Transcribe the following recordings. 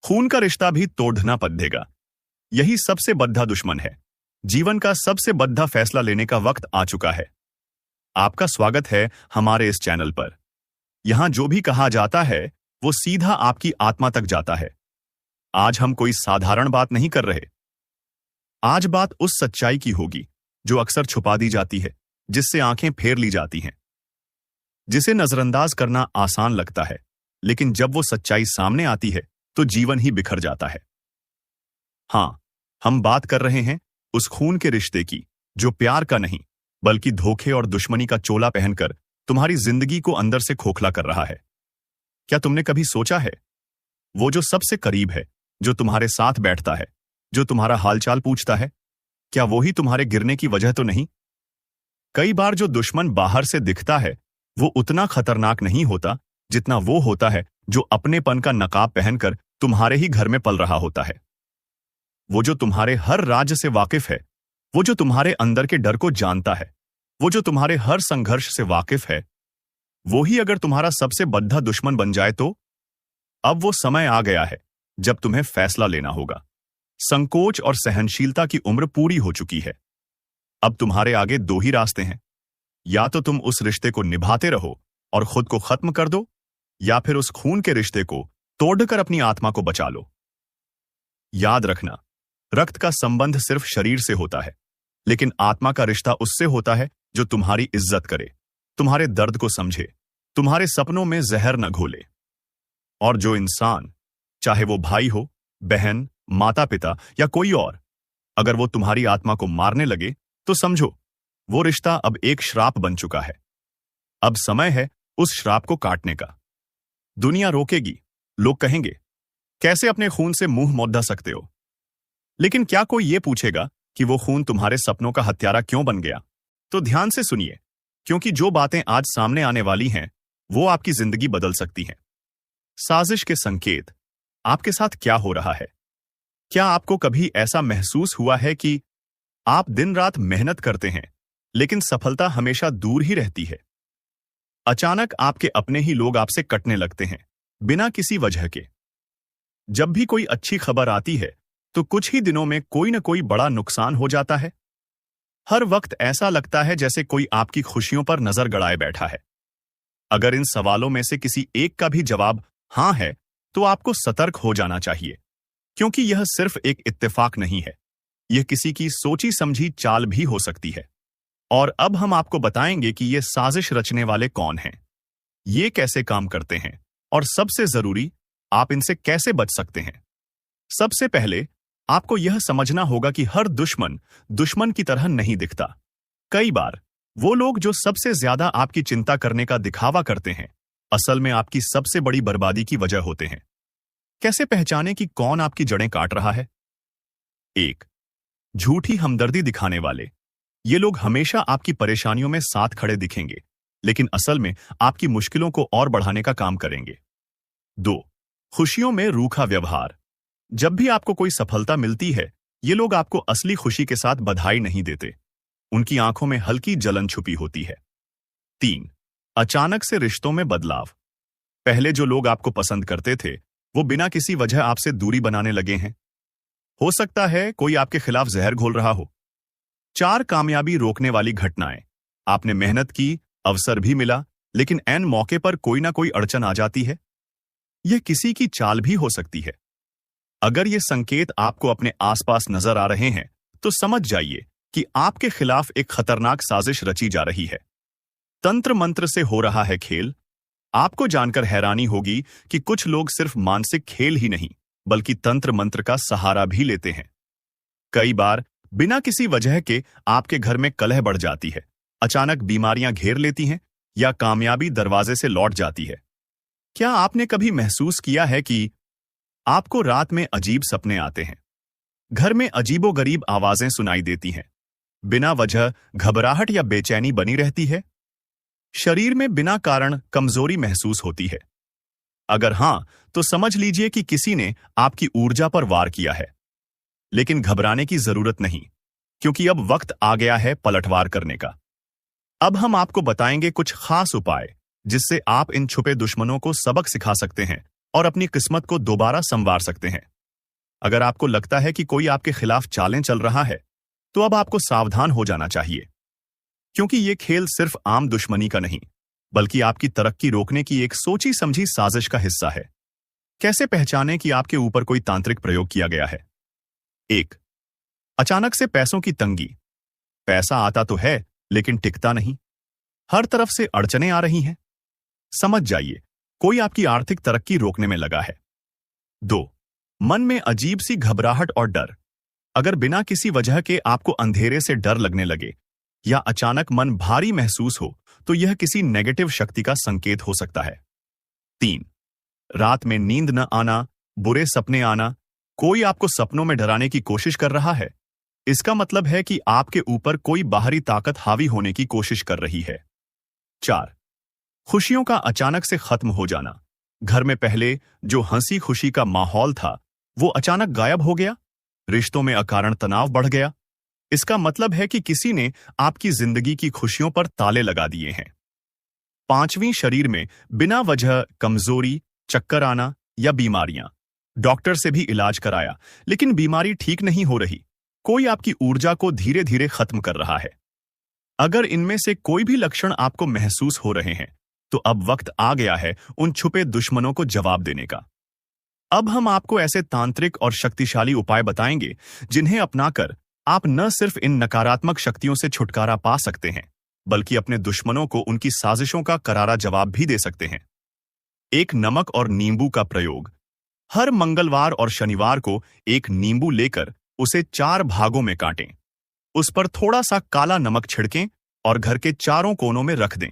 खून का रिश्ता भी तोड़ना पड़ेगा। यही सबसे बद्धा दुश्मन है। जीवन का सबसे बद्धा फैसला लेने का वक्त आ चुका है। आपका स्वागत है हमारे इस चैनल पर। यहां जो भी कहा जाता है वो सीधा आपकी आत्मा तक जाता है। आज हम कोई साधारण बात नहीं कर रहे। आज बात उस सच्चाई की होगी जो अक्सर छुपा दी जाती है, जिससे आंखें फेर ली जाती हैं, जिसे नजरअंदाज करना आसान लगता है, लेकिन जब वो सच्चाई सामने आती है तो जीवन ही बिखर जाता है। हां, हम बात कर रहे हैं उस खून के रिश्ते की जो प्यार का नहीं बल्कि धोखे और दुश्मनी का चोला पहनकर तुम्हारी जिंदगी को अंदर से खोखला कर रहा है। क्या तुमने कभी सोचा है, वो जो सबसे करीब है, जो तुम्हारे साथ बैठता है, जो तुम्हारा हालचाल पूछता है, क्या वो ही तुम्हारे गिरने की वजह तो नहीं? कई बार जो दुश्मन बाहर से दिखता है वो उतना खतरनाक नहीं होता जितना वो होता है जो अपनेपन का नकाब पहनकर तुम्हारे ही घर में पल रहा होता है। वो जो तुम्हारे हर राज से वाकिफ है, वो जो तुम्हारे अंदर के डर को जानता है, वो जो तुम्हारे हर संघर्ष से वाकिफ है, वो ही अगर तुम्हारा सबसे बद्धा दुश्मन बन जाए तो? अब वो समय आ गया है जब तुम्हें फैसला लेना होगा। संकोच और सहनशीलता की उम्र पूरी हो चुकी है। अब तुम्हारे आगे दो ही रास्ते हैं। या तो तुम उस रिश्ते को निभाते रहो और खुद को खत्म कर दो, या फिर उस खून के रिश्ते को तोड़कर अपनी आत्मा को बचा लो। याद रखना, रक्त का संबंध सिर्फ शरीर से होता है, लेकिन आत्मा का रिश्ता उससे होता है जो तुम्हारी इज्जत करे, तुम्हारे दर्द को समझे, तुम्हारे सपनों में जहर न घोले। और जो इंसान, चाहे वो भाई हो, बहन, माता पिता या कोई और, अगर वो तुम्हारी आत्मा को मारने लगे तो समझो वो रिश्ता अब एक श्राप बन चुका है। अब समय है उस श्राप को काटने का। दुनिया रोकेगी, लोग कहेंगे कैसे अपने खून से मुंह मोड़ सकते हो, लेकिन क्या कोई ये पूछेगा कि वो खून तुम्हारे सपनों का हत्यारा क्यों बन गया? तो ध्यान से सुनिए, क्योंकि जो बातें आज सामने आने वाली हैं वो आपकी जिंदगी बदल सकती हैं। साजिश के संकेत। आपके साथ क्या हो रहा है? क्या आपको कभी ऐसा महसूस हुआ है कि आप दिन रात मेहनत करते हैं लेकिन सफलता हमेशा दूर ही रहती है? अचानक आपके अपने ही लोग आपसे कटने लगते हैं बिना किसी वजह के। जब भी कोई अच्छी खबर आती है तो कुछ ही दिनों में कोई न कोई बड़ा नुकसान हो जाता है। हर वक्त ऐसा लगता है जैसे कोई आपकी खुशियों पर नजर गड़ाए बैठा है। अगर इन सवालों में से किसी एक का भी जवाब हां है तो आपको सतर्क हो जाना चाहिए, क्योंकि यह सिर्फ एक इत्तेफाक नहीं है, यह किसी की सोची समझी चाल भी हो सकती है। और अब हम आपको बताएंगे कि ये साजिश रचने वाले कौन हैं, ये कैसे काम करते हैं, और सबसे जरूरी, आप इनसे कैसे बच सकते हैं। सबसे पहले आपको यह समझना होगा कि हर दुश्मन दुश्मन की तरह नहीं दिखता। कई बार वो लोग जो सबसे ज्यादा आपकी चिंता करने का दिखावा करते हैं, असल में आपकी सबसे बड़ी बर्बादी की वजह होते हैं। कैसे पहचाने कि कौन आपकी जड़ें काट रहा है? 1. झूठी हमदर्दी दिखाने वाले। ये लोग हमेशा आपकी परेशानियों में साथ खड़े दिखेंगे, लेकिन असल में आपकी मुश्किलों को और बढ़ाने का काम करेंगे। 2. खुशियों में रूखा व्यवहार। जब भी आपको कोई सफलता मिलती है, ये लोग आपको असली खुशी के साथ बधाई नहीं देते। उनकी आंखों में हल्की जलन छुपी होती है। 3. अचानक से रिश्तों में बदलाव। पहले जो लोग आपको पसंद करते थे वो बिना किसी वजह आपसे दूरी बनाने लगे हैं। हो सकता है कोई आपके खिलाफ जहर घोल रहा हो। 4. कामयाबी रोकने वाली घटनाएं। आपने मेहनत की, अवसर भी मिला, लेकिन ऐन मौके पर कोई ना कोई अड़चन आ जाती है। यह किसी की चाल भी हो सकती है। अगर ये संकेत आपको अपने आसपास नजर आ रहे हैं तो समझ जाइए कि आपके खिलाफ एक खतरनाक साजिश रची जा रही है। तंत्र मंत्र से हो रहा है खेल। आपको जानकर हैरानी होगी कि कुछ लोग सिर्फ मानसिक खेल ही नहीं बल्कि तंत्र मंत्र का सहारा भी लेते हैं। कई बार बिना किसी वजह के आपके घर में कलह बढ़ जाती है, अचानक बीमारियां घेर लेती हैं या कामयाबी दरवाजे से लौट जाती है। क्या आपने कभी महसूस किया है कि आपको रात में अजीब सपने आते हैं, घर में अजीबोगरीब आवाजें सुनाई देती हैं, बिना वजह घबराहट या बेचैनी बनी रहती है, शरीर में बिना कारण कमजोरी महसूस होती है? अगर हां, तो समझ लीजिए कि किसी ने आपकी ऊर्जा पर वार किया है। लेकिन घबराने की जरूरत नहीं, क्योंकि अब वक्त आ गया है पलटवार करने का। अब हम आपको बताएंगे कुछ खास उपाय जिससे आप इन छुपे दुश्मनों को सबक सिखा सकते हैं और अपनी किस्मत को दोबारा संवार सकते हैं। अगर आपको लगता है कि कोई आपके खिलाफ चालें चल रहा है, तो अब आपको सावधान हो जाना चाहिए, क्योंकि ये खेल सिर्फ आम दुश्मनी का नहीं, बल्कि आपकी तरक्की रोकने की एक सोची समझी साजिश का हिस्सा है। कैसे पहचानें कि आपके ऊपर कोई तांत्रिक प्रयोग किया गया है? 1. अचानक से पैसों की तंगी। पैसा आता तो है, लेकिन टिकता नहीं। हर तरफ से अड़चनें आ रही हैं। समझ जाइए, कोई आपकी आर्थिक तरक्की रोकने में लगा है। 2. मन में अजीब सी घबराहट और डर। अगर बिना किसी वजह के आपको अंधेरे से डर लगने लगे या अचानक मन भारी महसूस हो, तो यह किसी नेगेटिव शक्ति का संकेत हो सकता है। 3. रात में नींद न आना, बुरे सपने आना, कोई आपको सपनों में डराने की कोशिश कर रहा है। इसका मतलब है कि आपके ऊपर कोई बाहरी ताकत हावी होने की कोशिश कर रही है। 4. खुशियों का अचानक से खत्म हो जाना। घर में पहले जो हंसी खुशी का माहौल था, वो अचानक गायब हो गया। रिश्तों में अकारण तनाव बढ़ गया। इसका मतलब है कि किसी ने आपकी जिंदगी की खुशियों पर ताले लगा दिए हैं। 5वीं, शरीर में बिना वजह कमजोरी, चक्कर आना या बीमारियां। डॉक्टर से भी इलाज कराया, लेकिन बीमारी ठीक नहीं हो रही। कोई आपकी ऊर्जा को धीरे धीरे खत्म कर रहा है। अगर इनमें से कोई भी लक्षण आपको महसूस हो रहे हैं, तो अब वक्त आ गया है उन छुपे दुश्मनों को जवाब देने का। अब हम आपको ऐसे तांत्रिक और शक्तिशाली उपाय बताएंगे जिन्हें अपनाकर आप न सिर्फ इन नकारात्मक शक्तियों से छुटकारा पा सकते हैं, बल्कि अपने दुश्मनों को उनकी साजिशों का करारा जवाब भी दे सकते हैं। 1. नमक और नींबू का प्रयोग। हर मंगलवार और शनिवार को एक नींबू लेकर उसे 4 भागों में काटें। उस पर थोड़ा सा काला नमक छिड़कें और घर के चारों कोनों में रख दें।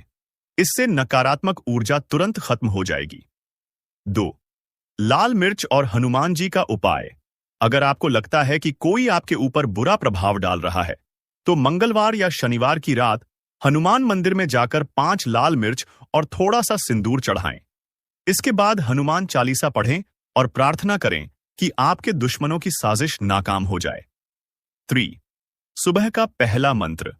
इससे नकारात्मक ऊर्जा तुरंत खत्म हो जाएगी। 2. लाल मिर्च और हनुमान जी का उपाय। अगर आपको लगता है कि कोई आपके ऊपर बुरा प्रभाव डाल रहा है, तो मंगलवार या शनिवार की रात हनुमान मंदिर में जाकर 5 लाल मिर्च और थोड़ा सा सिंदूर चढ़ाएं। इसके बाद हनुमान चालीसा पढ़ें और प्रार्थना करें कि आपके दुश्मनों की साजिश नाकाम हो जाए। 3. सुबह का पहला मंत्र।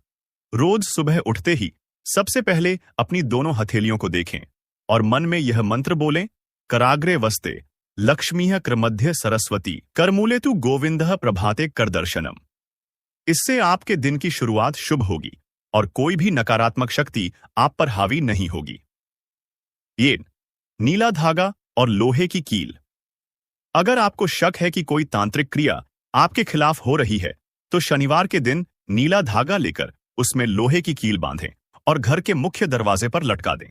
रोज सुबह उठते ही सबसे पहले अपनी दोनों हथेलियों को देखें और मन में यह मंत्र बोलें, कराग्रे वस्ते लक्ष्मीः क्रमध्य सरस्वती करमूलेतु गोविंदः प्रभाते कर दर्शनम। इससे आपके दिन की शुरुआत शुभ होगी और कोई भी नकारात्मक शक्ति आप पर हावी नहीं होगी। ये नीला धागा और लोहे की कील। अगर आपको शक है कि कोई तांत्रिक क्रिया आपके खिलाफ हो रही है, तो शनिवार के दिन नीला धागा लेकर उसमें लोहे की कील बांधें और घर के मुख्य दरवाजे पर लटका दें।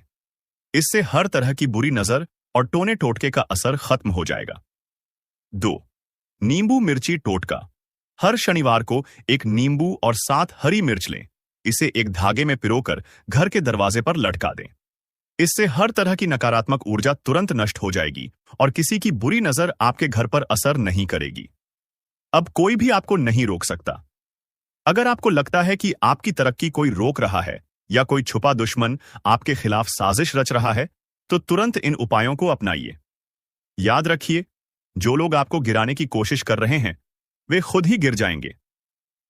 इससे हर तरह की बुरी नजर और टोने टोटके का असर खत्म हो जाएगा। 2. नींबू मिर्ची टोटका। हर शनिवार को एक नींबू और 7 हरी मिर्च लें। इसे एक धागे में पिरोकर घर के दरवाजे पर लटका दें। इससे हर तरह की नकारात्मक ऊर्जा तुरंत नष्ट हो जाएगी और किसी की बुरी नजर आपके घर पर असर नहीं करेगी। अब कोई भी आपको नहीं रोक सकता। अगर आपको लगता है कि आपकी तरक्की कोई रोक रहा है या कोई छुपा दुश्मन आपके खिलाफ साजिश रच रहा है, तो तुरंत इन उपायों को अपनाइए। याद रखिए, जो लोग आपको गिराने की कोशिश कर रहे हैं, वे खुद ही गिर जाएंगे।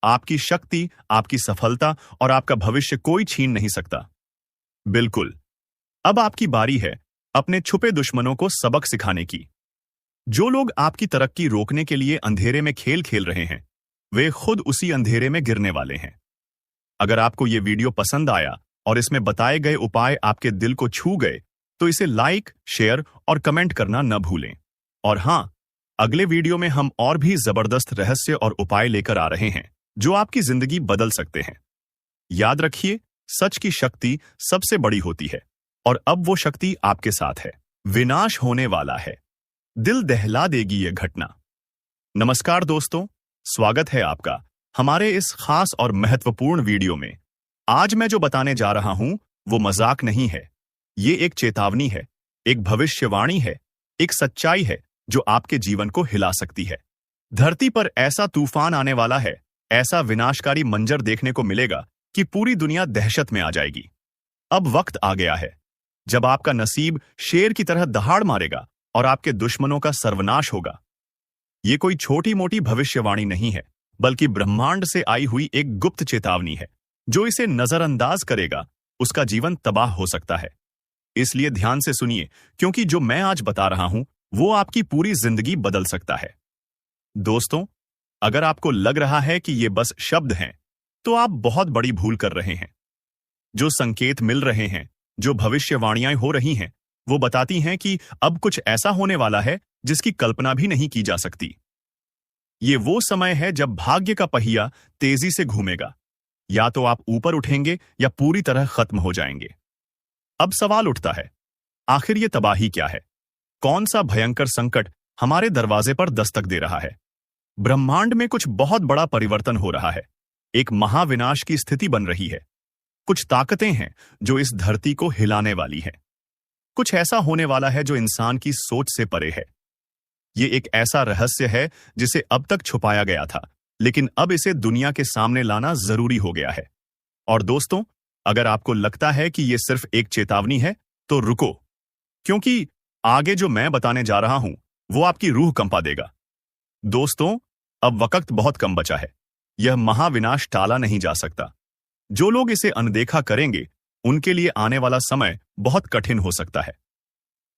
आपकी शक्ति, आपकी सफलता और आपका भविष्य कोई छीन नहीं सकता। बिल्कुल, अब आपकी बारी है अपने छुपे दुश्मनों को सबक सिखाने की। जो लोग आपकी तरक्की रोकने के लिए अंधेरे में खेल खेल रहे हैं, वे खुद उसी अंधेरे में गिरने वाले हैं। अगर आपको ये वीडियो पसंद आया और इसमें बताए गए उपाय आपके दिल को छू गए, तो इसे लाइक, शेयर और कमेंट करना न भूलें। और हां, अगले वीडियो में हम और भी जबरदस्त रहस्य और उपाय लेकर आ रहे हैं, जो आपकी जिंदगी बदल सकते हैं। याद रखिए, सच की शक्ति सबसे बड़ी होती है और अब वो शक्ति आपके साथ है। विनाश होने वाला है। दिल दहला देगी ये घटना। नमस्कार दोस्तों, स्वागत है आपका हमारे इस खास और महत्वपूर्ण वीडियो में। आज मैं जो बताने जा रहा हूं, वो मजाक नहीं है। ये एक चेतावनी है, एक भविष्यवाणी है, एक सच्चाई है जो आपके जीवन को हिला सकती है। धरती पर ऐसा तूफान आने वाला है, ऐसा विनाशकारी मंजर देखने को मिलेगा कि पूरी दुनिया दहशत में आ जाएगी। अब वक्त आ गया है जब आपका नसीब शेर की तरह दहाड़ मारेगा और आपके दुश्मनों का सर्वनाश होगा। ये कोई छोटी मोटी भविष्यवाणी नहीं है, बल्कि ब्रह्मांड से आई हुई एक गुप्त चेतावनी है। जो इसे नजरअंदाज करेगा, उसका जीवन तबाह हो सकता है। इसलिए ध्यान से सुनिए, क्योंकि जो मैं आज बता रहा हूं, वो आपकी पूरी जिंदगी बदल सकता है। दोस्तों, अगर आपको लग रहा है कि ये बस शब्द हैं, तो आप बहुत बड़ी भूल कर रहे हैं। जो संकेत मिल रहे हैं, जो भविष्यवाणियां हो रही हैं, वो बताती हैं कि अब कुछ ऐसा होने वाला है जिसकी कल्पना भी नहीं की जा सकती। ये वो समय है जब भाग्य का पहिया तेजी से घूमेगा। या तो आप ऊपर उठेंगे या पूरी तरह खत्म हो जाएंगे। अब सवाल उठता है, आखिर ये तबाही क्या है? कौन सा भयंकर संकट हमारे दरवाजे पर दस्तक दे रहा है? ब्रह्मांड में कुछ बहुत बड़ा परिवर्तन हो रहा है। एक महाविनाश की स्थिति बन रही है। कुछ ताकतें हैं जो इस धरती को हिलाने वाली हैं। कुछ ऐसा होने वाला है जो इंसान की सोच से परे है। ये एक ऐसा रहस्य है जिसे अब तक छुपाया गया था, लेकिन अब इसे दुनिया के सामने लाना जरूरी हो गया है। और दोस्तों, अगर आपको लगता है कि यह सिर्फ एक चेतावनी है, तो रुको, क्योंकि आगे जो मैं बताने जा रहा हूं वो आपकी रूह कंपा देगा। दोस्तों, अब वक्त बहुत कम बचा है। यह महाविनाश टाला नहीं जा सकता। जो लोग इसे अनदेखा करेंगे, उनके लिए आने वाला समय बहुत कठिन हो सकता है।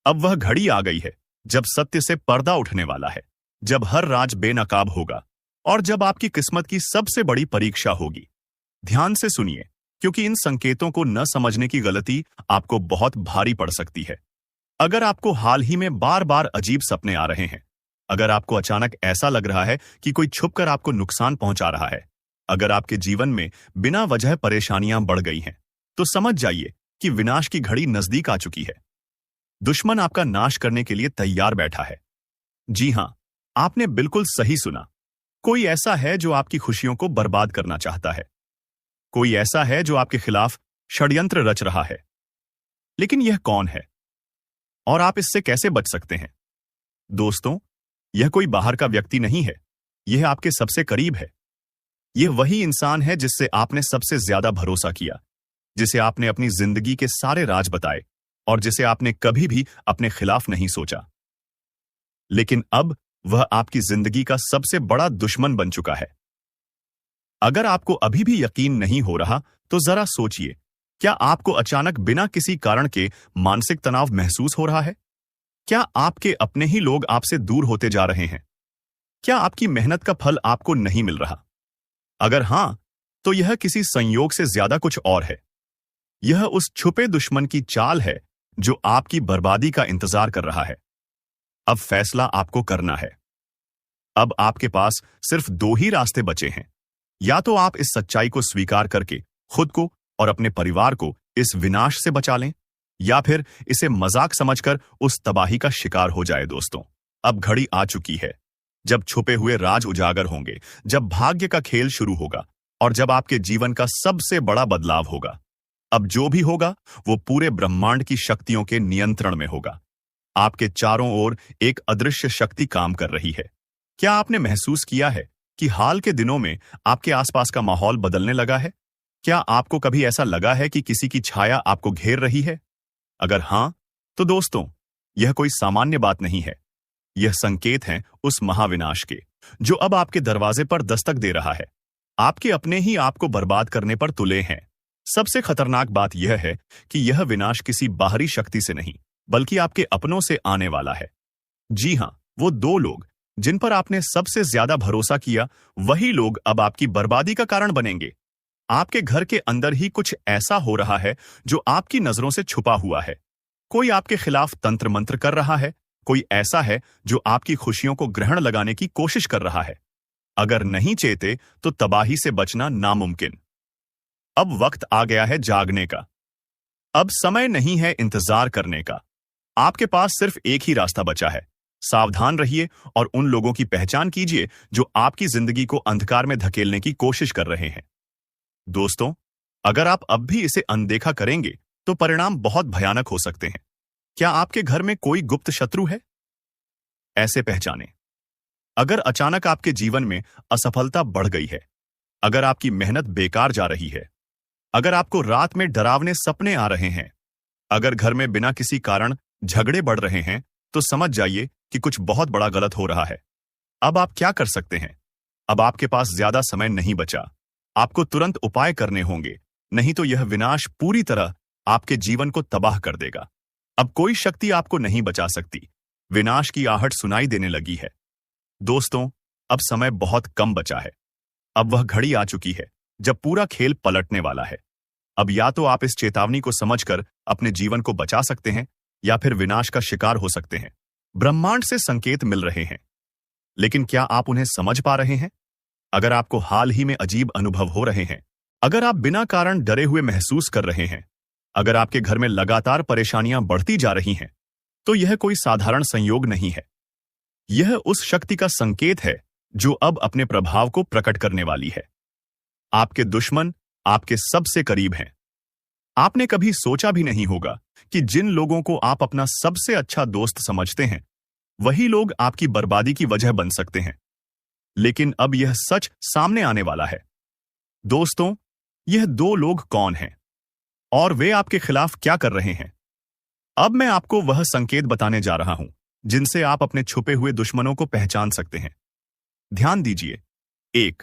अब वह घड़ी आ गई है जब सत्य से पर्दा उठने वाला है, जब हर राज बेनकाब होगा और जब आपकी किस्मत की सबसे बड़ी परीक्षा होगी। ध्यान से सुनिए, क्योंकि इन संकेतों को न समझने की गलती आपको बहुत भारी पड़ सकती है। अगर आपको हाल ही में बार बार अजीब सपने आ रहे हैं, अगर आपको अचानक ऐसा लग रहा है कि कोई छुपकर आपको नुकसान पहुंचा रहा है, अगर आपके जीवन में बिना वजह परेशानियां बढ़ गई हैं, तो समझ जाइए कि विनाश की घड़ी नजदीक आ चुकी है। दुश्मन आपका नाश करने के लिए तैयार बैठा है। जी हां, आपने बिल्कुल सही सुना। कोई ऐसा है जो आपकी खुशियों को बर्बाद करना चाहता है। कोई ऐसा है जो आपके खिलाफ षड्यंत्र रच रहा है। लेकिन यह कौन है और आप इससे कैसे बच सकते हैं? दोस्तों, यह कोई बाहर का व्यक्ति नहीं है। यह आपके सबसे करीब है। यह वही इंसान है जिससे आपने सबसे ज्यादा भरोसा किया, जिसे आपने अपनी जिंदगी के सारे राज बताए और जिसे आपने कभी भी अपने खिलाफ नहीं सोचा। लेकिन अब वह आपकी जिंदगी का सबसे बड़ा दुश्मन बन चुका है। अगर आपको अभी भी यकीन नहीं हो रहा, तो जरा सोचिए, क्या आपको अचानक बिना किसी कारण के मानसिक तनाव महसूस हो रहा है? क्या आपके अपने ही लोग आपसे दूर होते जा रहे हैं? क्या आपकी मेहनत का फल आपको नहीं मिल रहा? अगर हां, तो यह किसी संयोग से ज्यादा कुछ और है। यह उस छुपे दुश्मन की चाल है जो आपकी बर्बादी का इंतजार कर रहा है। अब फैसला आपको करना है। अब आपके पास सिर्फ दो ही रास्ते बचे हैं। या तो आप इस सच्चाई को स्वीकार करके खुद को और अपने परिवार को इस विनाश से बचा लें, या फिर इसे मजाक समझकर उस तबाही का शिकार हो जाए। दोस्तों, अब घड़ी आ चुकी है जब छुपे हुए राज उजागर होंगे, जब भाग्य का खेल शुरू होगा और जब आपके जीवन का सबसे बड़ा बदलाव होगा। अब जो भी होगा वो पूरे ब्रह्मांड की शक्तियों के नियंत्रण में होगा। आपके चारों ओर एक अदृश्य शक्ति काम कर रही है। क्या आपने महसूस किया है कि हाल के दिनों में आपके आसपास का माहौल बदलने लगा है? क्या आपको कभी ऐसा लगा है कि किसी की छाया आपको घेर रही है? अगर हां, तो दोस्तों, यह कोई सामान्य बात नहीं है। यह संकेत हैं उस महाविनाश के, जो अब आपके दरवाजे पर दस्तक दे रहा है। आपके अपने ही आपको बर्बाद करने पर तुले हैं। सबसे खतरनाक बात यह है कि यह विनाश किसी बाहरी शक्ति से नहीं, बल्कि आपके अपनों से आने वाला है। जी हां, वो दो लोग जिन पर आपने सबसे ज्यादा भरोसा किया, वही लोग अब आपकी बर्बादी का कारण बनेंगे। आपके घर के अंदर ही कुछ ऐसा हो रहा है जो आपकी नजरों से छुपा हुआ है। कोई आपके खिलाफ तंत्र मंत्र कर रहा है। कोई ऐसा है जो आपकी खुशियों को ग्रहण लगाने की कोशिश कर रहा है। अगर नहीं चेते तो तबाही से बचना नामुमकिन। अब वक्त आ गया है जागने का। अब समय नहीं है इंतजार करने का। आपके पास सिर्फ एक ही रास्ता बचा है। सावधान रहिए और उन लोगों की पहचान कीजिए जो आपकी जिंदगी को अंधकार में धकेलने की कोशिश कर रहे हैं। दोस्तों, अगर आप अब भी इसे अनदेखा करेंगे तो परिणाम बहुत भयानक हो सकते हैं। क्या आपके घर में कोई गुप्त शत्रु है? ऐसे पहचाने। अगर अचानक आपके जीवन में असफलता बढ़ गई है, अगर आपकी मेहनत बेकार जा रही है, अगर आपको रात में डरावने सपने आ रहे हैं, अगर घर में बिना किसी कारण झगड़े बढ़ रहे हैं, तो समझ जाइए कि कुछ बहुत बड़ा गलत हो रहा है। अब आप क्या कर सकते हैं? अब आपके पास ज्यादा समय नहीं बचा। आपको तुरंत उपाय करने होंगे, नहीं तो यह विनाश पूरी तरह आपके जीवन को तबाह कर देगा। अब कोई शक्ति आपको नहीं बचा सकती। विनाश की आहट सुनाई देने लगी है। दोस्तों, अब समय बहुत कम बचा है। अब वह घड़ी आ चुकी है जब पूरा खेल पलटने वाला है। अब या तो आप इस चेतावनी को समझकर अपने जीवन को बचा सकते हैं या फिर विनाश का शिकार हो सकते हैं। ब्रह्मांड से संकेत मिल रहे हैं, लेकिन क्या आप उन्हें समझ पा रहे हैं? अगर आपको हाल ही में अजीब अनुभव हो रहे हैं, अगर आप बिना कारण डरे हुए महसूस कर रहे हैं, अगर आपके घर में लगातार परेशानियां बढ़ती जा रही हैं, तो यह कोई साधारण संयोग नहीं है। यह उस शक्ति का संकेत है जो अब अपने प्रभाव को प्रकट करने वाली है। आपके दुश्मन आपके सबसे करीब हैं। आपने कभी सोचा भी नहीं होगा कि जिन लोगों को आप अपना सबसे अच्छा दोस्त समझते हैं, वही लोग आपकी बर्बादी की वजह बन सकते हैं। लेकिन अब यह सच सामने आने वाला है। दोस्तों, यह दो लोग कौन हैं और वे आपके खिलाफ क्या कर रहे हैं? अब मैं आपको वह संकेत बताने जा रहा हूं जिनसे आप अपने छुपे हुए दुश्मनों को पहचान सकते हैं। ध्यान दीजिए। 1.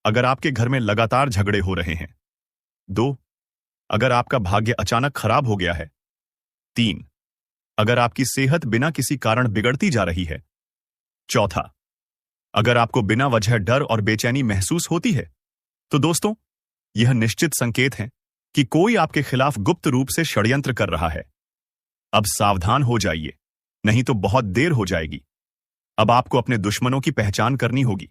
अगर आपके घर में लगातार झगड़े हो रहे हैं। 2. अगर आपका भाग्य अचानक खराब हो गया है। 3. अगर आपकी सेहत बिना किसी कारण बिगड़ती जा रही है। 4. अगर आपको बिना वजह डर और बेचैनी महसूस होती है। तो दोस्तों, यह निश्चित संकेत है कि कोई आपके खिलाफ गुप्त रूप से षड्यंत्र कर रहा है। अब सावधान हो जाइए, नहीं तो बहुत देर हो जाएगी। अब आपको अपने दुश्मनों की पहचान करनी होगी।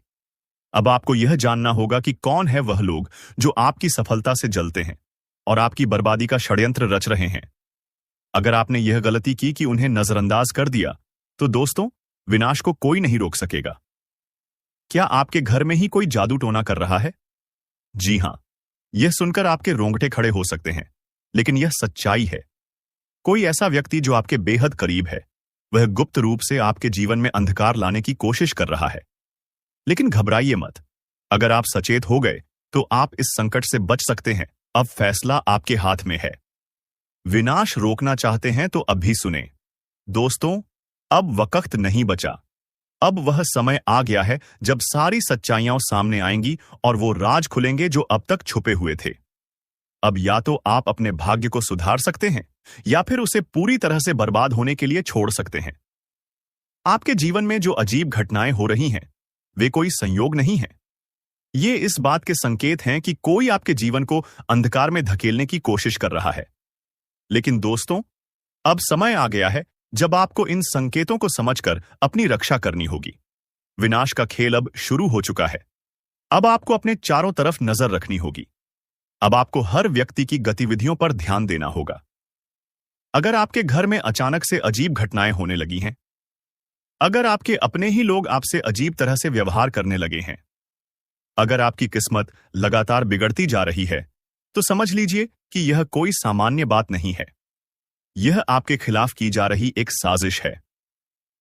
अब आपको यह जानना होगा कि कौन है वह लोग जो आपकी सफलता से जलते हैं और आपकी बर्बादी का षड्यंत्र रच रहे हैं। अगर आपने यह गलती की कि उन्हें नजरअंदाज कर दिया, तो दोस्तों, विनाश को कोई नहीं रोक सकेगा। क्या आपके घर में ही कोई जादू टोना कर रहा है? जी हां, यह सुनकर आपके रोंगटे खड़े हो सकते हैं, लेकिन यह सच्चाई है। कोई ऐसा व्यक्ति जो आपके बेहद करीब है, वह गुप्त रूप से आपके जीवन में अंधकार लाने की कोशिश कर रहा है। लेकिन घबराइए मत। अगर आप सचेत हो गए, तो आप इस संकट से बच सकते हैं। अब फैसला आपके हाथ में है। विनाश रोकना चाहते हैं तो अभी सुने। दोस्तों, अब वक्त नहीं बचा। अब वह समय आ गया है जब सारी सच्चाइयां सामने आएंगी और वो राज खुलेंगे जो अब तक छुपे हुए थे। अब या तो आप अपने भाग्य को सुधार सकते हैं या फिर उसे पूरी तरह से बर्बाद होने के लिए छोड़ सकते हैं। आपके जीवन में जो अजीब घटनाएं हो रही हैं, वे कोई संयोग नहीं हैं। ये इस बात के संकेत हैं कि कोई आपके जीवन को अंधकार में धकेलने की कोशिश कर रहा है। लेकिन दोस्तों, अब समय आ गया है जब आपको इन संकेतों को समझकर अपनी रक्षा करनी होगी। विनाश का खेल अब शुरू हो चुका है। अब आपको अपने चारों तरफ नजर रखनी होगी। अब आपको हर व्यक्ति की गतिविधियों पर ध्यान देना होगा। अगर आपके घर में अचानक से अजीब घटनाएं होने लगी हैं, अगर आपके अपने ही लोग आपसे अजीब तरह से व्यवहार करने लगे हैं, अगर आपकी किस्मत लगातार बिगड़ती जा रही है, तो समझ लीजिए कि यह कोई सामान्य बात नहीं है। यह आपके खिलाफ की जा रही एक साजिश है।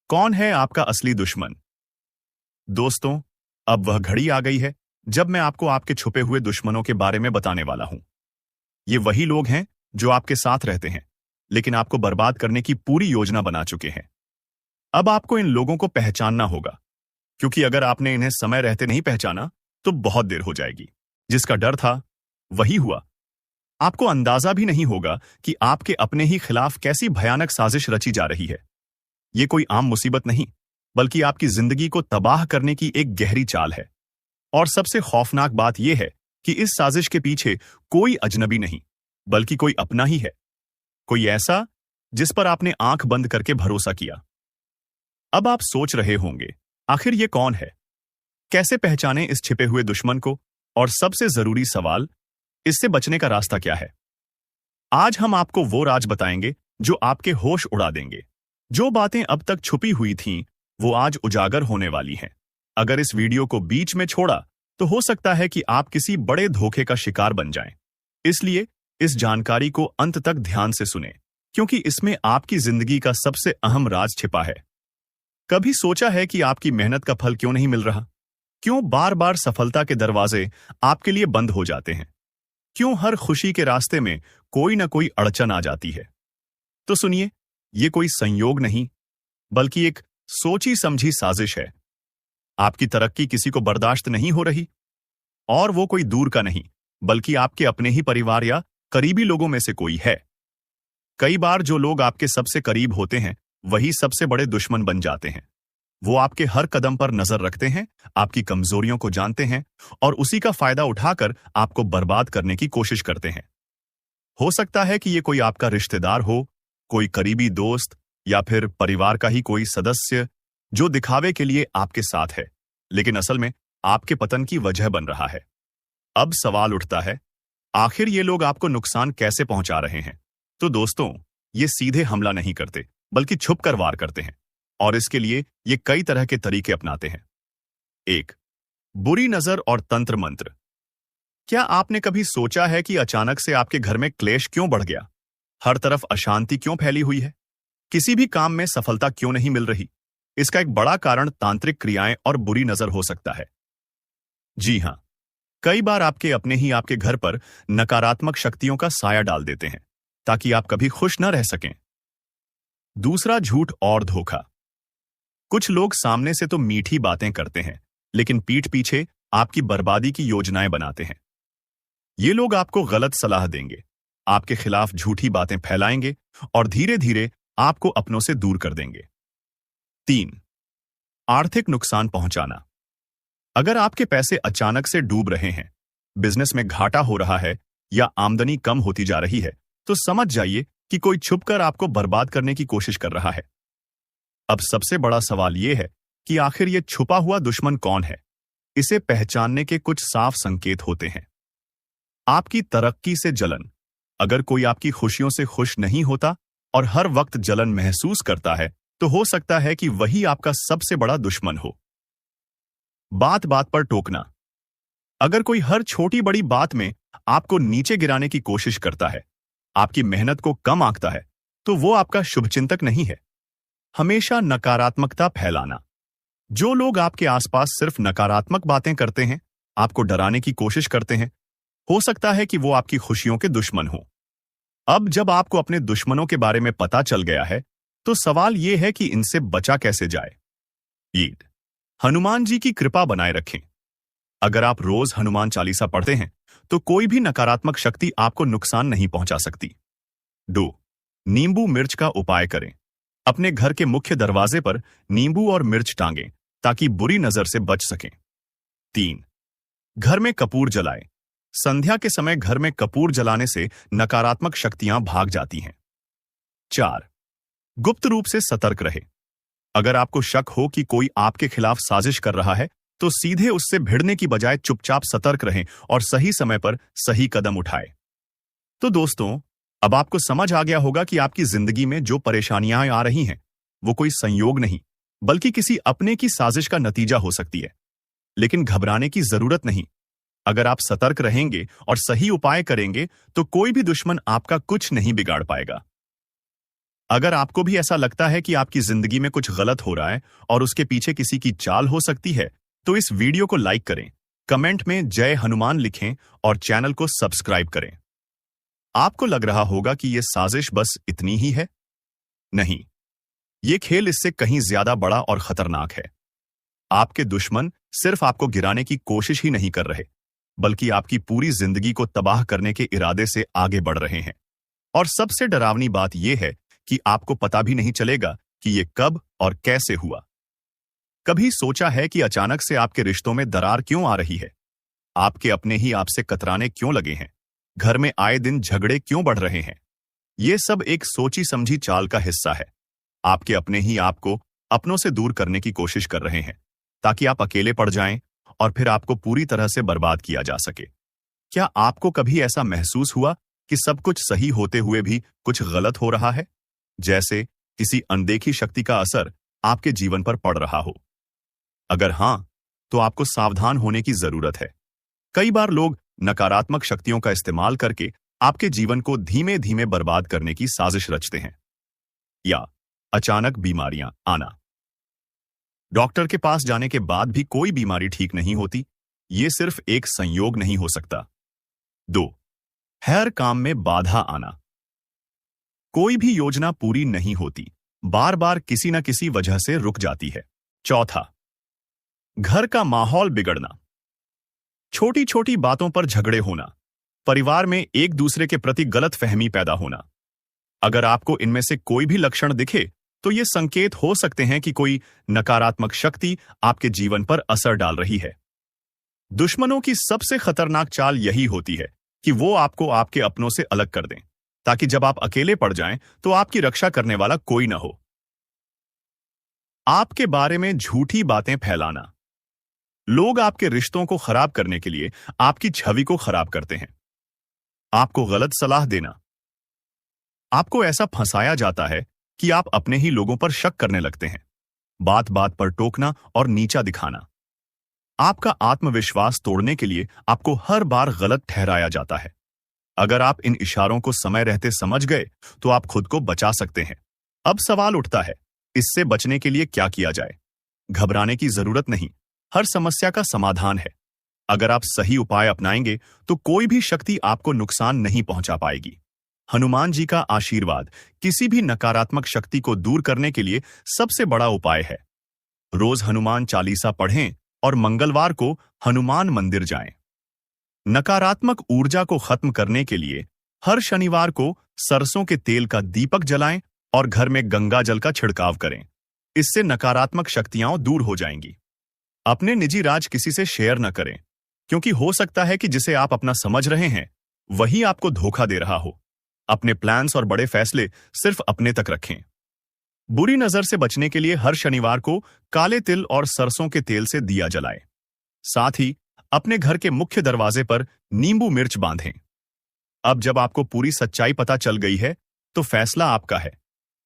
कौन है आपका असली दुश्मन? दोस्तों, अब वह घड़ी आ गई है जब मैं आपको आपके छुपे हुए दुश्मनों के बारे में बताने वाला हूं। ये वही लोग हैं जो आपके साथ रहते हैं, लेकिन आपको बर्बाद करने की पूरी योजना बना चुके हैं। अब आपको इन लोगों को पहचानना होगा, क्योंकि अगर आपने इन्हें समय रहते नहीं पहचाना, तो बहुत देर हो जाएगी। जिसका डर था, वही हुआ। आपको अंदाजा भी नहीं होगा कि आपके अपने ही खिलाफ कैसी भयानक साजिश रची जा रही है। यह कोई आम मुसीबत नहीं, बल्कि आपकी जिंदगी को तबाह करने की एक गहरी चाल है। और सबसे खौफनाक बात यह है कि इस साजिश के पीछे कोई अजनबी नहीं, बल्कि कोई अपना ही है। कोई ऐसा जिस पर आपने आंख बंद करके भरोसा किया। अब आप सोच रहे होंगे, आखिर ये कौन है? कैसे पहचाने इस छिपे हुए दुश्मन को? और सबसे जरूरी सवाल, इससे बचने का रास्ता क्या है? आज हम आपको वो राज बताएंगे जो आपके होश उड़ा देंगे। जो बातें अब तक छुपी हुई थीं, वो आज उजागर होने वाली हैं। अगर इस वीडियो को बीच में छोड़ा, तो हो सकता है कि आप किसी बड़े धोखे का शिकार बन जाएं। इसलिए इस जानकारी को अंत तक ध्यान से सुनें, क्योंकि इसमें आपकी जिंदगी का सबसे अहम राज छिपा है। कभी सोचा है कि आपकी मेहनत का फल क्यों नहीं मिल रहा? क्यों बार बार सफलता के दरवाजे आपके लिए बंद हो जाते हैं? क्यों हर खुशी के रास्ते में कोई ना कोई अड़चन आ जाती है? तो सुनिए, ये कोई संयोग नहीं, बल्कि एक सोची समझी साजिश है। आपकी तरक्की किसी को बर्दाश्त नहीं हो रही, और वो कोई दूर का नहीं, बल्कि आपके अपने ही परिवार या करीबी लोगों में से कोई है। कई बार जो लोग आपके सबसे करीब होते हैं, वही सबसे बड़े दुश्मन बन जाते हैं। वो आपके हर कदम पर नजर रखते हैं, आपकी कमजोरियों को जानते हैं और उसी का फायदा उठाकर आपको बर्बाद करने की कोशिश करते हैं। हो सकता है कि ये कोई आपका रिश्तेदार हो, कोई करीबी दोस्त या फिर परिवार का ही कोई सदस्य जो दिखावे के लिए आपके साथ है, लेकिन असल में आपके पतन की वजह बन रहा है। अब सवाल उठता है, आखिर ये लोग आपको नुकसान कैसे पहुंचा रहे हैं? तो दोस्तों, ये सीधे हमला नहीं करते, बल्कि छुप कर वार करते हैं और इसके लिए ये कई तरह के तरीके अपनाते हैं। 1. बुरी नजर और तंत्र मंत्र। क्या आपने कभी सोचा है कि अचानक से आपके घर में क्लेश क्यों बढ़ गया? हर तरफ अशांति क्यों फैली हुई है? किसी भी काम में सफलता क्यों नहीं मिल रही? इसका एक बड़ा कारण तांत्रिक क्रियाएं और बुरी नजर हो सकता है। जी हां, कई बार आपके अपने ही आपके घर पर नकारात्मक शक्तियों का साया डाल देते हैं ताकि आप कभी खुश न रह सकें। दूसरा, झूठ और धोखा। कुछ लोग सामने से तो मीठी बातें करते हैं, लेकिन पीठ पीछे आपकी बर्बादी की योजनाएं बनाते हैं। ये लोग आपको गलत सलाह देंगे, आपके खिलाफ झूठी बातें फैलाएंगे और धीरे धीरे आपको अपनों से दूर कर देंगे। 3. आर्थिक नुकसान पहुंचाना। अगर आपके पैसे अचानक से डूब रहे हैं, बिजनेस में घाटा हो रहा है या आमदनी कम होती जा रही है, तो समझ जाइए कि कोई छुपकर आपको बर्बाद करने की कोशिश कर रहा है। अब सबसे बड़ा सवाल यह है कि आखिर यह छुपा हुआ दुश्मन कौन है? इसे पहचानने के कुछ साफ संकेत होते हैं। आपकी तरक्की से जलन। अगर कोई आपकी खुशियों से खुश नहीं होता और हर वक्त जलन महसूस करता है, तो हो सकता है कि वही आपका सबसे बड़ा दुश्मन हो। बात बात पर टोकना। अगर कोई हर छोटी बड़ी बात में आपको नीचे गिराने की कोशिश करता है, आपकी मेहनत को कम आंकता है, तो वो आपका शुभचिंतक नहीं है। हमेशा नकारात्मकता फैलाना। जो लोग आपके आसपास सिर्फ नकारात्मक बातें करते हैं, आपको डराने की कोशिश करते हैं, हो सकता है कि वो आपकी खुशियों के दुश्मन हो। अब जब आपको अपने दुश्मनों के बारे में पता चल गया है, तो सवाल यह है कि इनसे बचा कैसे जाए। ईद, हनुमान जी की कृपा बनाए रखें। अगर आप रोज हनुमान चालीसा पढ़ते हैं, तो कोई भी नकारात्मक शक्ति आपको नुकसान नहीं पहुंचा सकती। 2. नींबू मिर्च का उपाय करें। अपने घर के मुख्य दरवाजे पर नींबू और मिर्च टांगें ताकि बुरी नजर से बच सकें। 3. घर में कपूर जलाएं। संध्या के समय घर में कपूर जलाने से नकारात्मक शक्तियां भाग जाती हैं। 4. गुप्त रूप से सतर्क रहे। अगर आपको शक हो कि कोई आपके खिलाफ साजिश कर रहा है, तो सीधे उससे भिड़ने की बजाय चुपचाप सतर्क रहें और सही समय पर सही कदम उठाएं। तो दोस्तों, अब आपको समझ आ गया होगा कि आपकी जिंदगी में जो परेशानियां आ रही हैं, वो कोई संयोग नहीं, बल्कि किसी अपने की साजिश का नतीजा हो सकती है। लेकिन घबराने की जरूरत नहीं। अगर आप सतर्क रहेंगे और सही उपाय करेंगे, तो कोई भी दुश्मन आपका कुछ नहीं बिगाड़ पाएगा। अगर आपको भी ऐसा लगता है कि आपकी जिंदगी में कुछ गलत हो रहा है और उसके पीछे किसी की चाल हो सकती है, तो इस वीडियो को लाइक करें, कमेंट में जय हनुमान लिखें और चैनल को सब्सक्राइब करें। आपको लग रहा होगा कि यह साजिश बस इतनी ही है। नहीं, यह खेल इससे कहीं ज्यादा बड़ा और खतरनाक है। आपके दुश्मन सिर्फ आपको गिराने की कोशिश ही नहीं कर रहे, बल्कि आपकी पूरी जिंदगी को तबाह करने के इरादे से आगे बढ़ रहे हैं। और सबसे डरावनी बात यह है कि आपको पता भी नहीं चलेगा कि यह कब और कैसे हुआ। कभी सोचा है कि अचानक से आपके रिश्तों में दरार क्यों आ रही है? आपके अपने ही आपसे कतराने क्यों लगे हैं? घर में आए दिन झगड़े क्यों बढ़ रहे हैं? यह सब एक सोची समझी चाल का हिस्सा है। आपके अपने ही आपको अपनों से दूर करने की कोशिश कर रहे हैं, ताकि आप अकेले पड़ जाएं और फिर आपको पूरी तरह से बर्बाद किया जा सके। क्या आपको कभी ऐसा महसूस हुआ कि सब कुछ सही होते हुए भी कुछ गलत हो रहा है? जैसे किसी अनदेखी शक्ति का असर आपके जीवन पर पड़ रहा हो? अगर हां, तो आपको सावधान होने की जरूरत है। कई बार लोग नकारात्मक शक्तियों का इस्तेमाल करके आपके जीवन को धीमे धीमे बर्बाद करने की साजिश रचते हैं। या अचानक बीमारियां आना। डॉक्टर के पास जाने के बाद भी कोई बीमारी ठीक नहीं होती, यह सिर्फ एक संयोग नहीं हो सकता। 2. हर काम में बाधा आना। कोई भी योजना पूरी नहीं होती, बार बार किसी न किसी वजह से रुक जाती है। 4. घर का माहौल बिगड़ना। छोटी छोटी बातों पर झगड़े होना, परिवार में एक दूसरे के प्रति गलत फहमी पैदा होना। अगर आपको इनमें से कोई भी लक्षण दिखे, तो ये संकेत हो सकते हैं कि कोई नकारात्मक शक्ति आपके जीवन पर असर डाल रही है। दुश्मनों की सबसे खतरनाक चाल यही होती है कि वो आपको आपके अपनों से अलग कर दें, ताकि जब आप अकेले पड़ जाएं तो आपकी रक्षा करने वाला कोई ना हो। आपके बारे में झूठी बातें फैलाना। लोग आपके रिश्तों को खराब करने के लिए आपकी छवि को खराब करते हैं। आपको गलत सलाह देना। आपको ऐसा फंसाया जाता है कि आप अपने ही लोगों पर शक करने लगते हैं। बात बात पर टोकना और नीचा दिखाना। आपका आत्मविश्वास तोड़ने के लिए आपको हर बार गलत ठहराया जाता है। अगर आप इन इशारों को समय रहते समझ गए तो आप खुद को बचा सकते हैं। अब सवाल उठता है, इससे बचने के लिए क्या किया जाए? घबराने की जरूरत नहीं, हर समस्या का समाधान है। अगर आप सही उपाय अपनाएंगे तो कोई भी शक्ति आपको नुकसान नहीं पहुंचा पाएगी। हनुमान जी का आशीर्वाद किसी भी नकारात्मक शक्ति को दूर करने के लिए सबसे बड़ा उपाय है। रोज हनुमान चालीसा पढ़ें और मंगलवार को हनुमान मंदिर जाएं। नकारात्मक ऊर्जा को खत्म करने के लिए हर शनिवार को सरसों के तेल का दीपक जलाएं और घर में गंगा जल का छिड़काव करें। इससे नकारात्मक शक्तियां दूर हो जाएंगी। अपने निजी राज किसी से शेयर न करें, क्योंकि हो सकता है कि जिसे आप अपना समझ रहे हैं वही आपको धोखा दे रहा हो। अपने प्लान्स और बड़े फैसले सिर्फ अपने तक रखें। बुरी नजर से बचने के लिए हर शनिवार को काले तिल और सरसों के तेल से दिया जलाएं। साथ ही अपने घर के मुख्य दरवाजे पर नींबू मिर्च बांधें। अब जब आपको पूरी सच्चाई पता चल गई है तो फैसला आपका है।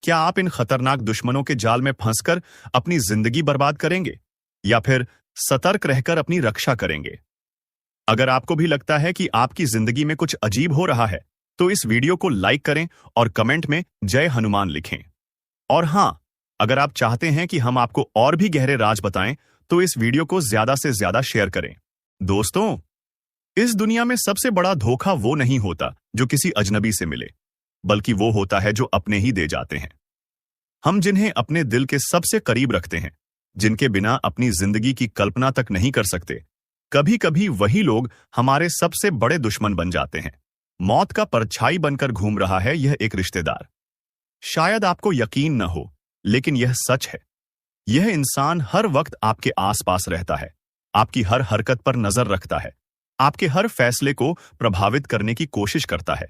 क्या आप इन खतरनाक दुश्मनों के जाल में फंसकर अपनी जिंदगी बर्बाद करेंगे या फिर सतर्क रहकर अपनी रक्षा करेंगे? अगर आपको भी लगता है कि आपकी जिंदगी में कुछ अजीब हो रहा है तो इस वीडियो को लाइक करें और कमेंट में जय हनुमान लिखें। और हां, अगर आप चाहते हैं कि हम आपको और भी गहरे राज बताएं तो इस वीडियो को ज्यादा से ज्यादा शेयर करें। दोस्तों, इस दुनिया में सबसे बड़ा धोखा वो नहीं होता जो किसी अजनबी से मिले, बल्कि वो होता है जो अपने ही दे जाते हैं। हम जिन्हें अपने दिल के सबसे करीब रखते हैं, जिनके बिना अपनी जिंदगी की कल्पना तक नहीं कर सकते, कभी कभी वही लोग हमारे सबसे बड़े दुश्मन बन जाते हैं। मौत का परछाई बनकर घूम रहा है यह एक रिश्तेदार। शायद आपको यकीन न हो, लेकिन यह सच है। यह इंसान हर वक्त आपके आसपास रहता है, आपकी हर हरकत पर नजर रखता है, आपके हर फैसले को प्रभावित करने की कोशिश करता है।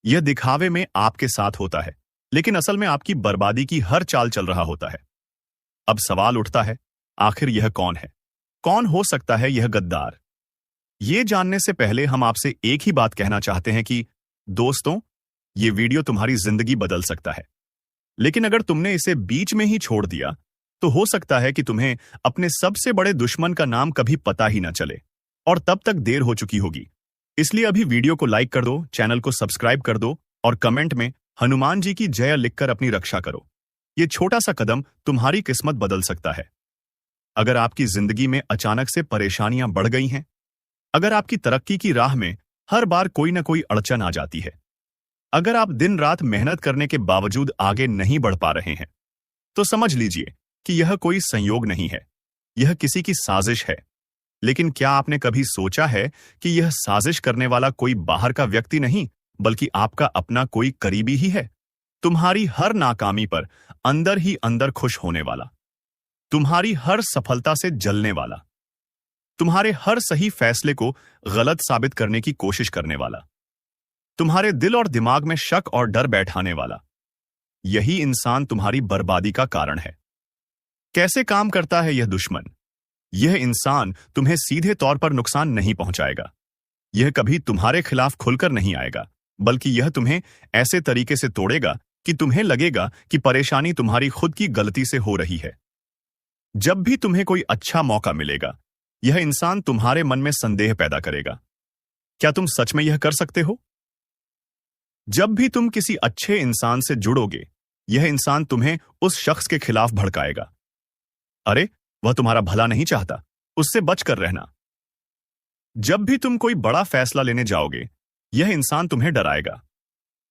यह दिखावे में आपके साथ होता है, लेकिन असल में आपकी बर्बादी की हर चाल चल रहा होता है। अब सवाल उठता है, आखिर यह कौन है? कौन हो सकता है यह गद्दार? ये जानने से पहले हम आपसे एक ही बात कहना चाहते हैं कि दोस्तों, ये वीडियो तुम्हारी जिंदगी बदल सकता है। लेकिन अगर तुमने इसे बीच में ही छोड़ दिया तो हो सकता है कि तुम्हें अपने सबसे बड़े दुश्मन का नाम कभी पता ही ना चले, और तब तक देर हो चुकी होगी। इसलिए अभी वीडियो को लाइक कर दो, चैनल को सब्सक्राइब कर दो और कमेंट में हनुमान जी की जय लिखकर अपनी रक्षा करो। ये छोटा सा कदम तुम्हारी किस्मत बदल सकता है। अगर आपकी जिंदगी में अचानक से परेशानियां बढ़ गई हैं, अगर आपकी तरक्की की राह में हर बार कोई ना कोई अड़चन आ जाती है, अगर आप दिन रात मेहनत करने के बावजूद आगे नहीं बढ़ पा रहे हैं, तो समझ लीजिए कि यह कोई संयोग नहीं है, यह किसी की साजिश है। लेकिन क्या आपने कभी सोचा है कि यह साजिश करने वाला कोई बाहर का व्यक्ति नहीं, बल्कि आपका अपना कोई करीबी ही है? तुम्हारी हर नाकामी पर अंदर ही अंदर खुश होने वाला, तुम्हारी हर सफलता से जलने वाला, तुम्हारे हर सही फैसले को गलत साबित करने की कोशिश करने वाला, तुम्हारे दिल और दिमाग में शक और डर बैठाने वाला, यही इंसान तुम्हारी बर्बादी का कारण है। कैसे काम करता है यह दुश्मन? यह इंसान तुम्हें सीधे तौर पर नुकसान नहीं पहुंचाएगा। यह कभी तुम्हारे खिलाफ खुलकर नहीं आएगा, बल्कि यह तुम्हें ऐसे तरीके से तोड़ेगा कि तुम्हें लगेगा कि परेशानी तुम्हारी खुद की गलती से हो रही है। जब भी तुम्हें कोई अच्छा मौका मिलेगा, यह इंसान तुम्हारे मन में संदेह पैदा करेगा। क्या तुम सच में यह कर सकते हो? जब भी तुम किसी अच्छे इंसान से जुड़ोगे, यह इंसान तुम्हें उस शख्स के खिलाफ भड़काएगा। अरे, वह तुम्हारा भला नहीं चाहता, उससे बचकर रहना। जब भी तुम कोई बड़ा फैसला लेने जाओगे, यह इंसान तुम्हें डराएगा।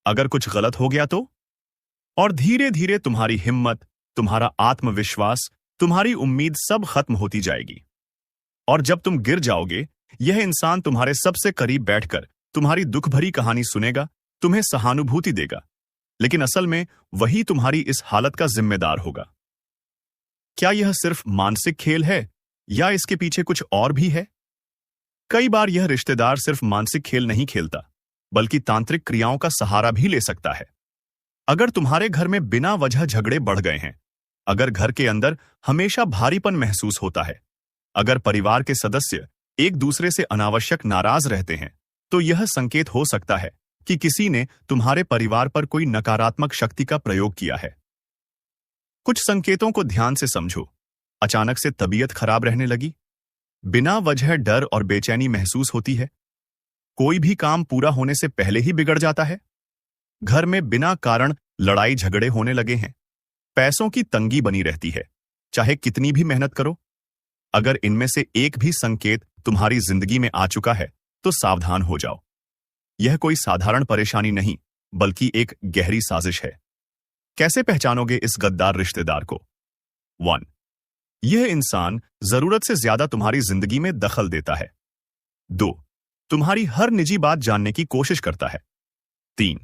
अगर कुछ गलत हो गया तो? और धीरे धीरे तुम्हारी हिम्मत, तुम्हारा आत्मविश्वास, तुम्हारी उम्मीद सब खत्म होती जाएगी। और जब तुम गिर जाओगे, यह इंसान तुम्हारे सबसे करीब बैठकर तुम्हारी दुख भरी कहानी सुनेगा, तुम्हें सहानुभूति देगा, लेकिन असल में वही तुम्हारी इस हालत का जिम्मेदार होगा। क्या यह सिर्फ मानसिक खेल है या इसके पीछे कुछ और भी है? कई बार यह रिश्तेदार सिर्फ मानसिक खेल नहीं खेलता, बल्कि तांत्रिक क्रियाओं का सहारा भी ले सकता है। अगर तुम्हारे घर में बिना वजह झगड़े बढ़ गए हैं, अगर घर के अंदर हमेशा भारीपन महसूस होता है, अगर परिवार के सदस्य एक दूसरे से अनावश्यक नाराज रहते हैं, तो यह संकेत हो सकता है कि किसी ने तुम्हारे परिवार पर कोई नकारात्मक शक्ति का प्रयोग किया है। कुछ संकेतों को ध्यान से समझो। अचानक से तबीयत खराब रहने लगी, बिना वजह डर और बेचैनी महसूस होती है, कोई भी काम पूरा होने से पहले ही बिगड़ जाता है, घर में बिना कारण लड़ाई झगड़े होने लगे हैं, पैसों की तंगी बनी रहती है, चाहे कितनी भी मेहनत करो। अगर इनमें से एक भी संकेत तुम्हारी जिंदगी में आ चुका है, तो सावधान हो जाओ। यह कोई साधारण परेशानी नहीं, बल्कि एक गहरी साजिश है। कैसे पहचानोगे इस गद्दार रिश्तेदार को? 1. यह इंसान जरूरत से ज्यादा तुम्हारी जिंदगी में दखल देता है। 2. तुम्हारी हर निजी बात जानने की कोशिश करता है। 3.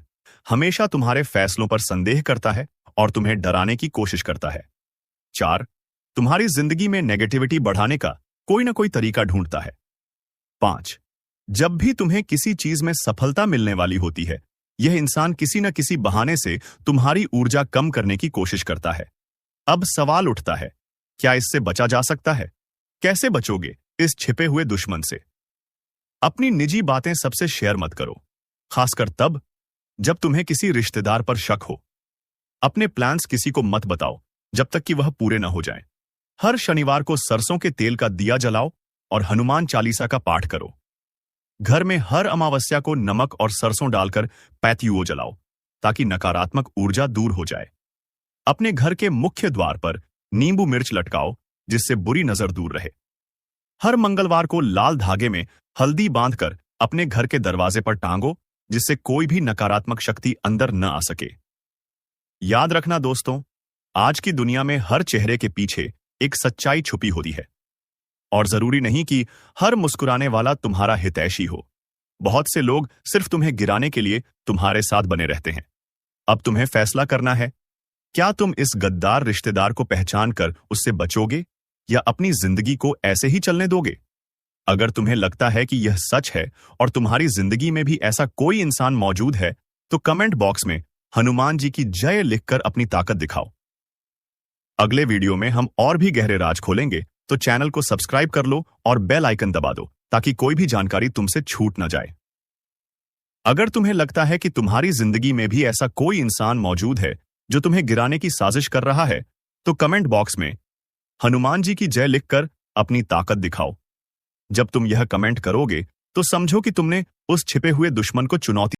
हमेशा तुम्हारे फैसलों पर संदेह करता है और तुम्हें डराने की कोशिश करता है। 4. तुम्हारी जिंदगी में नेगेटिविटी बढ़ाने का कोई ना कोई तरीका ढूंढता है। 5. जब भी तुम्हें किसी चीज में सफलता मिलने वाली होती है, यह इंसान किसी न किसी बहाने से तुम्हारी ऊर्जा कम करने की कोशिश करता है। अब सवाल उठता है, क्या इससे बचा जा सकता है? कैसे बचोगे इस छिपे हुए दुश्मन से? अपनी निजी बातें सबसे शेयर मत करो, खासकर तब जब तुम्हें किसी रिश्तेदार पर शक हो। अपने प्लान्स किसी को मत बताओ जब तक कि वह पूरे न हो जाएं। हर शनिवार को सरसों के तेल का दिया जलाओ और हनुमान चालीसा का पाठ करो। घर में हर अमावस्या को नमक और सरसों डालकर पैत्युओ जलाओ, ताकि नकारात्मक ऊर्जा दूर हो जाए। अपने घर के मुख्य द्वार पर नींबू मिर्च लटकाओ, जिससे बुरी नजर दूर रहे। हर मंगलवार को लाल धागे में हल्दी बांधकर अपने घर के दरवाजे पर टांगो, जिससे कोई भी नकारात्मक शक्ति अंदर न आ सके। याद रखना दोस्तों, आज की दुनिया में हर चेहरे के पीछे एक सच्चाई छुपी होती है, और जरूरी नहीं कि हर मुस्कुराने वाला तुम्हारा हितैषी हो। बहुत से लोग सिर्फ तुम्हें गिराने के लिए तुम्हारे साथ बने रहते हैं। अब तुम्हें फैसला करना है, क्या तुम इस गद्दार रिश्तेदार को पहचान कर उससे बचोगे या अपनी जिंदगी को ऐसे ही चलने दोगे? अगर तुम्हें लगता है कि यह सच है और तुम्हारी जिंदगी में भी ऐसा कोई इंसान मौजूद है, तो कमेंट बॉक्स में हनुमान जी की जय लिखकर अपनी ताकत दिखाओ। अगले वीडियो में हम और भी गहरे राज खोलेंगे, तो चैनल को सब्सक्राइब कर लो और बेल आइकन दबा दो, ताकि कोई भी जानकारी तुमसे छूट न जाए। अगर तुम्हें लगता है कि तुम्हारी जिंदगी में भी ऐसा कोई इंसान मौजूद है जो तुम्हें गिराने की साजिश कर रहा है, तो कमेंट बॉक्स में हनुमान जी की जय लिखकर अपनी ताकत दिखाओ। जब तुम यह कमेंट करोगे, तो समझो कि तुमने उस छिपे हुए दुश्मन को चुनौती